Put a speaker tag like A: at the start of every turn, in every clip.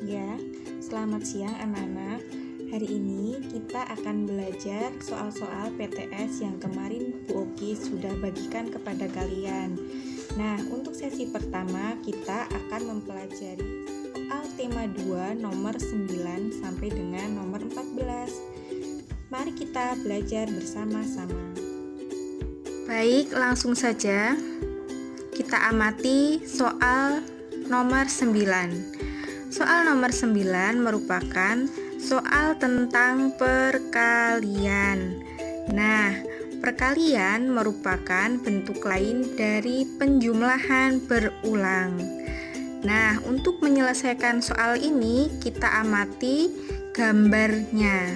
A: Ya, selamat siang anak-anak. Hari ini kita akan belajar soal-soal PTS yang kemarin Bu Oki sudah bagikan kepada kalian. Nah, untuk sesi pertama kita akan mempelajari soal tema 2 nomor 9 sampai dengan nomor 14. Mari kita belajar bersama-sama. Baik, langsung saja kita amati soal nomor 9. Soal nomor 9 merupakan soal tentang perkalian. Nah, perkalian merupakan bentuk lain dari penjumlahan berulang. Nah, untuk menyelesaikan soal ini kita amati gambarnya.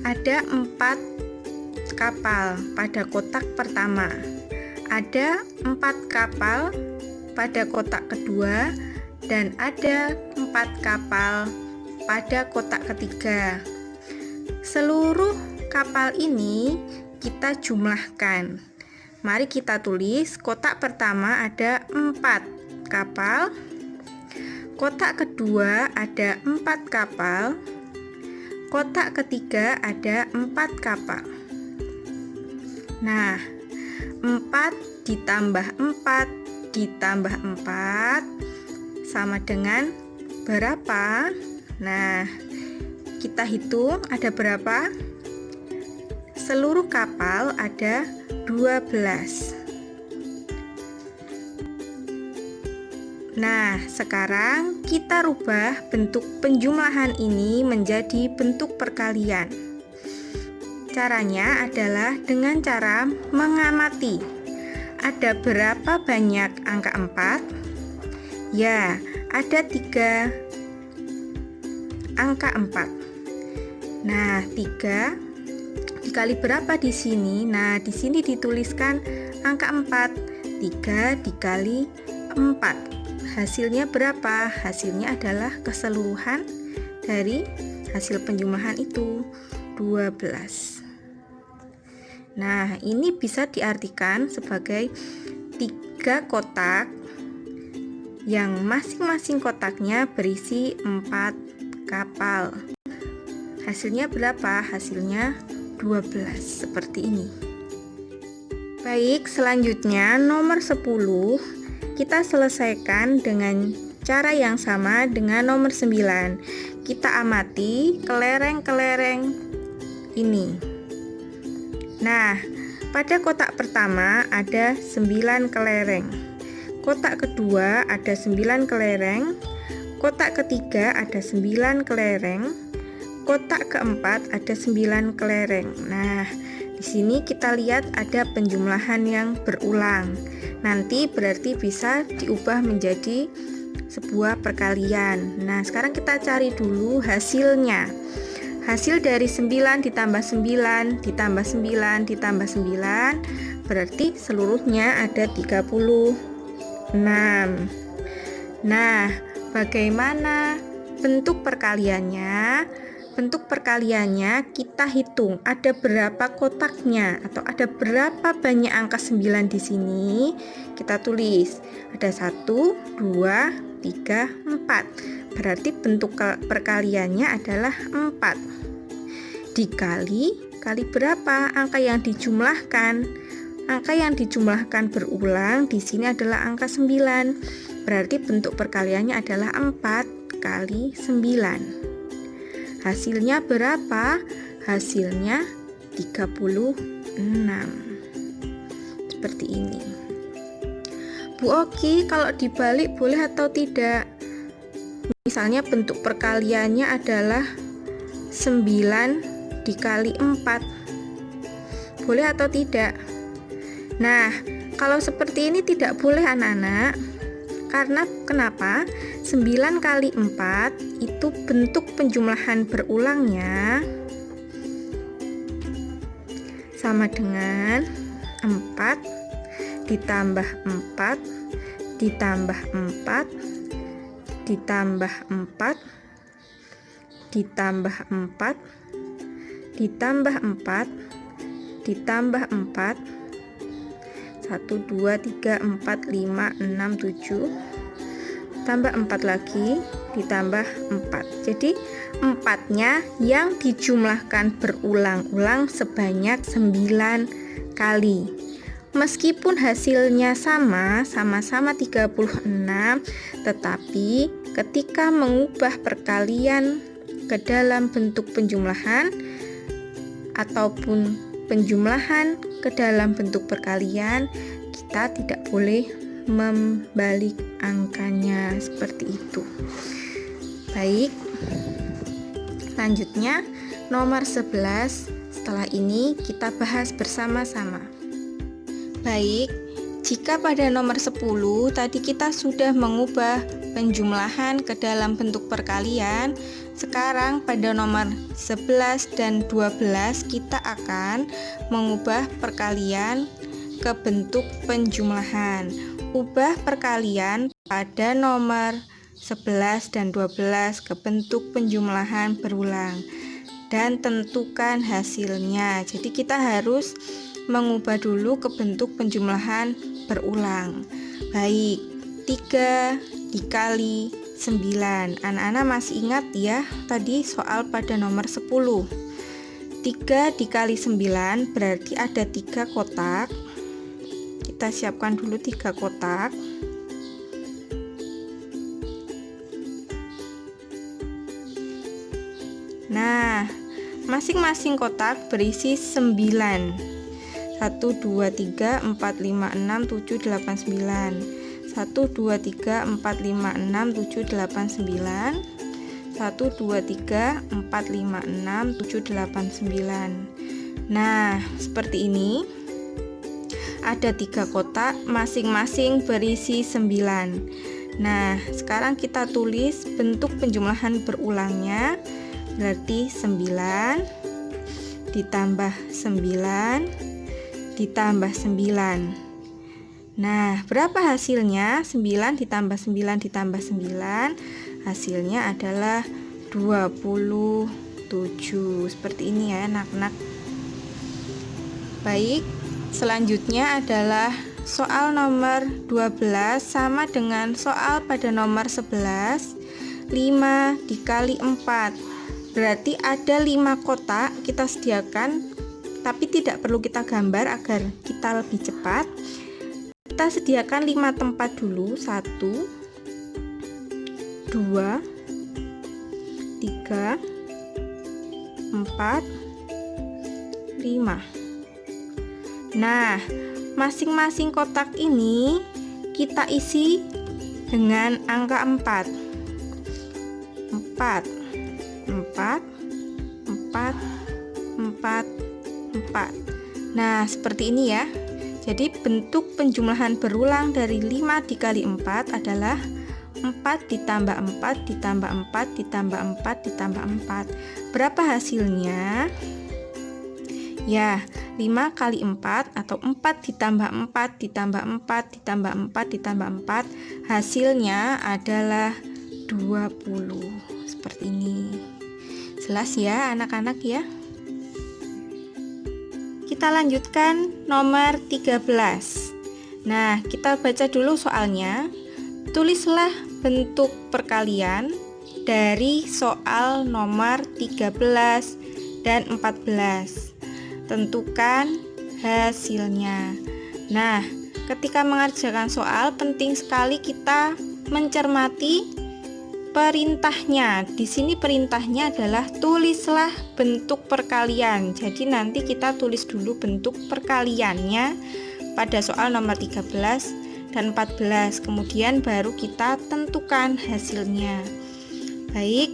A: Ada 4 kapal pada kotak pertama. Ada 4 kapal pada kotak kedua. Dan ada 4 kapal pada kotak ketiga. Seluruh kapal ini kita jumlahkan. Mari kita tulis, kotak pertama ada 4 kapal, kotak kedua ada 4 kapal, kotak ketiga ada 4 kapal. Nah, 4 ditambah 4 ditambah 4 sama dengan berapa? Nah, kita hitung ada berapa? Seluruh kapal ada 12. Nah, sekarang kita rubah bentuk penjumlahan ini menjadi bentuk perkalian. Caranya adalah dengan cara mengamati. Ada berapa banyak angka 4? Ya, ada 3 angka 4. Nah, 3 dikali berapa di sini? Nah, di sini dituliskan angka 4. 3 dikali 4. Hasilnya berapa? Hasilnya adalah keseluruhan dari hasil penjumlahan itu, 12. Nah, ini bisa diartikan sebagai 3 kotak yang masing-masing kotaknya berisi 4 kapal. Hasilnya berapa? Hasilnya 12, seperti ini. Baik, selanjutnya nomor 10 kita selesaikan dengan cara yang sama dengan nomor 9. Kita amati kelereng-kelereng ini. Nah, pada kotak pertama ada 9 kelereng. Kotak kedua ada 9 kelereng, kotak ketiga ada 9 kelereng, kotak keempat ada 9 kelereng. Nah, di sini kita lihat ada penjumlahan yang berulang. Nanti berarti bisa diubah menjadi sebuah perkalian. Nah, sekarang kita cari dulu hasilnya. Hasil dari 9 ditambah 9 ditambah 9 ditambah 9 berarti seluruhnya ada 36. Nah, bagaimana bentuk perkaliannya? Bentuk perkaliannya kita hitung ada berapa kotaknya atau ada berapa banyak angka 9 di sini. Kita tulis ada 1, 2, 3, 4. Berarti bentuk perkaliannya adalah 4. Dikali berapa angka yang dijumlahkan? Angka yang dijumlahkan berulang di sini adalah angka 9. Berarti bentuk perkaliannya adalah 4 kali 9. Hasilnya berapa? Hasilnya 36. Seperti ini. Bu Oki, kalau dibalik boleh atau tidak? Misalnya bentuk perkaliannya adalah 9 dikali 4. Boleh atau tidak? Nah, kalau seperti ini tidak boleh anak-anak. Karena kenapa? 9 kali 4 itu bentuk penjumlahan berulangnya sama dengan 4 ditambah 4 ditambah 4 ditambah 4 ditambah 4 ditambah 4 ditambah 4 1, 2, 3, 4, 5, 6, 7 tambah 4 lagi, ditambah 4. Jadi 4-nya yang dijumlahkan berulang-ulang sebanyak 9 kali. Meskipun hasilnya sama-sama 36, tetapi ketika mengubah perkalian ke dalam bentuk penjumlahan ataupun penjumlahan ke dalam bentuk perkalian, kita tidak boleh membalik angkanya seperti itu. Baik, selanjutnya nomor 11. Setelah ini kita bahas bersama-sama. Baik, jika pada nomor 10 tadi kita sudah mengubah penjumlahan ke dalam bentuk perkalian, sekarang pada nomor 11 dan 12 kita akan mengubah perkalian ke bentuk penjumlahan. Ubah perkalian pada nomor 11 dan 12 ke bentuk penjumlahan berulang dan tentukan hasilnya. Jadi kita harus mengubah dulu ke bentuk penjumlahan berulang. Baik, 3 dikali 9. Anak-anak masih ingat ya tadi soal pada nomor 10. 3 dikali 9 berarti ada 3 kotak. Kita siapkan dulu 3 kotak. Nah, masing-masing kotak berisi 9. 1, 2, 3, 4, 5, 6, 7, 8, 9. 1, 2, 3, 4, 5, 6, 7, 8, 9. 1, 2, 3, 4, 5, 6, 7, 8, 9. 1, 2, 3, 4, 5, 6, 7, 8, 9. Nah, seperti ini. Ada 3 kotak, masing-masing berisi 9. Nah, sekarang kita tulis bentuk penjumlahan berulangnya. Berarti 9 ditambah 9 ditambah 9. Nah, berapa hasilnya? 9 ditambah 9 ditambah 9, hasilnya adalah 27. Seperti ini ya anak-anak. Baik, selanjutnya adalah soal nomor 12 sama dengan soal pada nomor 11. 5 dikali 4 berarti ada 5 kotak kita sediakan, tapi tidak perlu kita gambar agar kita lebih cepat. Kita sediakan 5 tempat dulu. 1, 2, 3, 4, 5. Nah, masing-masing kotak ini kita isi dengan angka 4. 4, 4, 4, 4, 4. Nah, seperti ini ya. Jadi bentuk penjumlahan berulang dari 5 dikali 4 adalah 4 ditambah 4 ditambah 4 ditambah 4 ditambah 4. Berapa hasilnya? Ya, 5 kali 4 atau 4 ditambah 4 ditambah 4 ditambah 4 ditambah 4, hasilnya adalah 20. Seperti ini. Jelas ya anak-anak ya? Kita lanjutkan nomor 13. Nah, kita baca dulu soalnya. Tulislah bentuk perkalian dari soal nomor 13 dan 14. Tentukan hasilnya. Nah, ketika mengerjakan soal penting sekali kita mencermati perintahnya. Di sini perintahnya adalah tulislah bentuk perkalian. Jadi nanti kita tulis dulu bentuk perkaliannya pada soal nomor 13 dan 14. Kemudian baru kita tentukan hasilnya. Baik,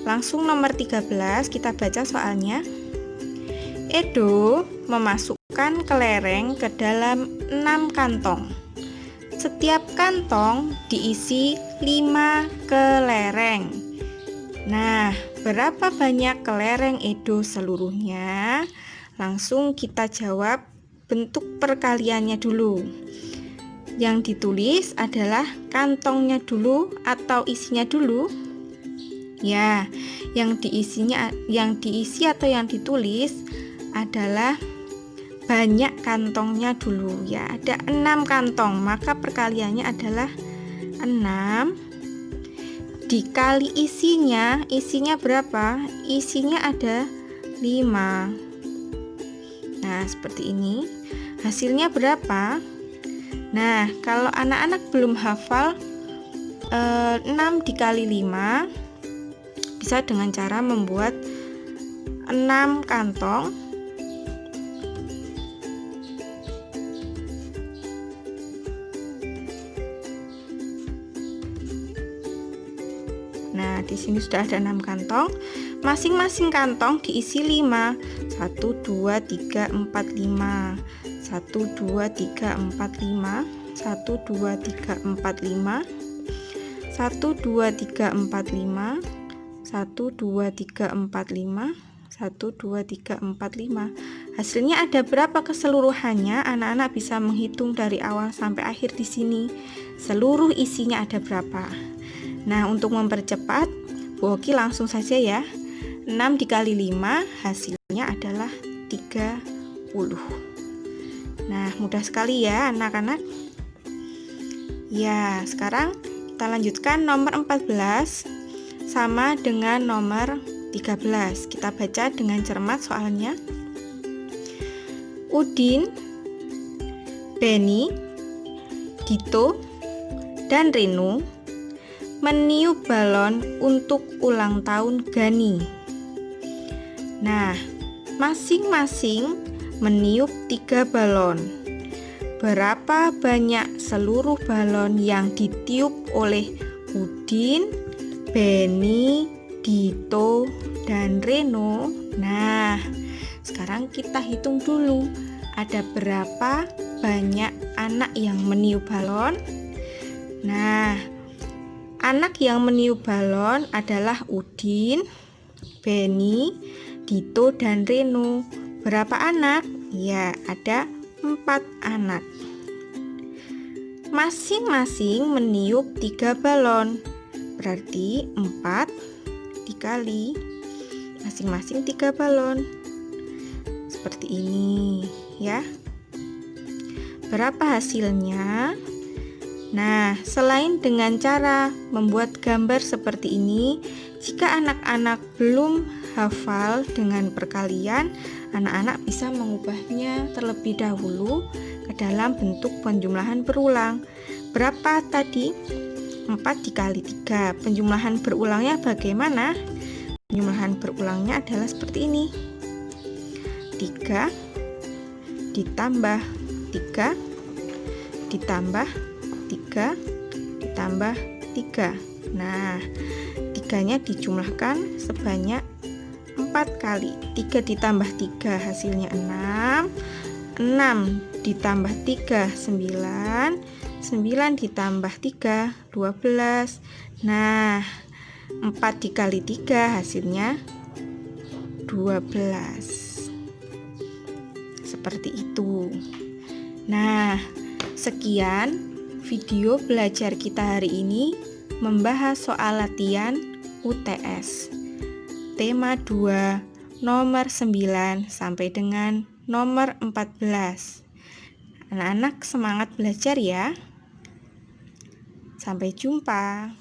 A: langsung nomor 13 kita baca soalnya. Edo memasukkan kelereng ke dalam 6 kantong. Setiap kantong diisi 5 kelereng. Nah, berapa banyak kelereng Edo seluruhnya? Langsung kita jawab bentuk perkaliannya dulu. Yang ditulis adalah kantongnya dulu atau isinya dulu. Ya, yang diisi atau yang ditulis adalah banyak kantongnya dulu ya. Ada 6 kantong, maka perkaliannya adalah 6 dikali isinya berapa? Isinya ada 5. Nah, seperti ini. Hasilnya berapa? Nah, kalau anak-anak belum hafal 6 dikali 5, bisa dengan cara membuat 6 kantong. Nah, di sini sudah ada 6 kantong. Masing-masing kantong diisi 5. 1 2 3 4 5. 1 2 3 4 5. 1 2 3 4 5. 1 2 3 4 5. 1 2 3 4 5. 1 2 3 4 5. Hasilnya ada berapa keseluruhannya? Anak-anak bisa menghitung dari awal sampai akhir di sini. Seluruh isinya ada berapa? Nah, untuk mempercepat, Bu Oki langsung saja ya. 6 dikali 5 hasilnya adalah 30. Nah, mudah sekali ya anak-anak. Ya, sekarang kita lanjutkan nomor 14 sama dengan nomor 13. Kita baca dengan cermat soalnya. Udin, Beni, Dito, dan Renu meniup balon untuk ulang tahun Gani. Nah, masing-masing meniup 3 balon. Berapa banyak seluruh balon yang ditiup oleh Udin, Beni, Dito, dan Reno? Nah, sekarang kita hitung dulu. Ada berapa banyak anak yang meniup balon? Nah, anak yang meniup balon adalah Udin, Beni, Dito, dan Reno. Berapa anak? Ya, ada 4 anak. Masing-masing meniup 3 balon. Berarti 4 dikali masing-masing 3 balon. Seperti ini ya. Berapa hasilnya? Nah, selain dengan cara membuat gambar seperti ini, jika anak-anak belum hafal dengan perkalian, anak-anak bisa mengubahnya terlebih dahulu ke dalam bentuk penjumlahan berulang. Berapa tadi? 4 dikali 3. Penjumlahan berulangnya bagaimana? Penjumlahan berulangnya adalah seperti ini. 3 ditambah 3 ditambah 3 ditambah 3. Nah, 3-nya dijumlahkan sebanyak 4 kali. 3 ditambah 3 hasilnya 6. 6 ditambah 3 9. 9 ditambah 3 12. Nah, 4 dikali 3 hasilnya 12. Seperti itu. Nah, sekian video belajar kita hari ini membahas soal latihan UTS. Tema 2 nomor 9 sampai dengan nomor 14. Anak-anak semangat belajar ya. Sampai jumpa.